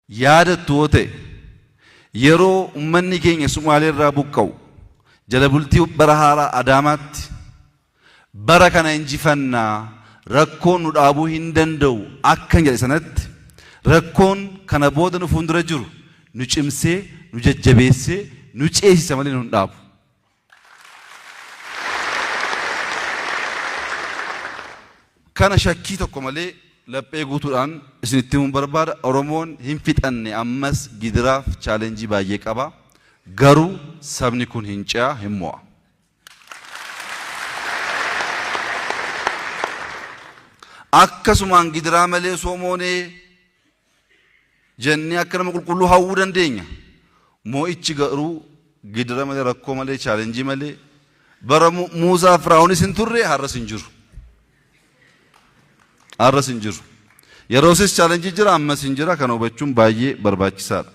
yaada tuote yeroo ummanni keenya Sumaalee irraa buqqa'u jala bultii bara haaraa Adaamaatti bara kana injifannaa rakkoon nu dhaabuu hin danda'u akkan jedhe sanatti rakkoon kana booda nu fuuldura jiru nu cimsee nu jajjabeessee nu ceesisa malee nu dhaabu. Kana shakkii tokko malee laphee guutuudhaan isinitti himuun barbaada. Oromoon hin fixanne ammas gidiraaf chaalenjii baay'ee qaba. Garuu sabni kun hin ce'a hin mo'a. Akkasumaan gidiraa malee soomoonee jennee akka nama qulqulluu hawwuu dandeenya. Moo'ichi garuu gidira malee rakkoo malee chaalenjii malee bara Muusaa fi Fir'aawonis hin turre har'as hin jiru. Arras hin jiru. Yeroo sis chaalenjii jira ammas hin jira. Kana hubachuun baay'ee barbaachisaadha.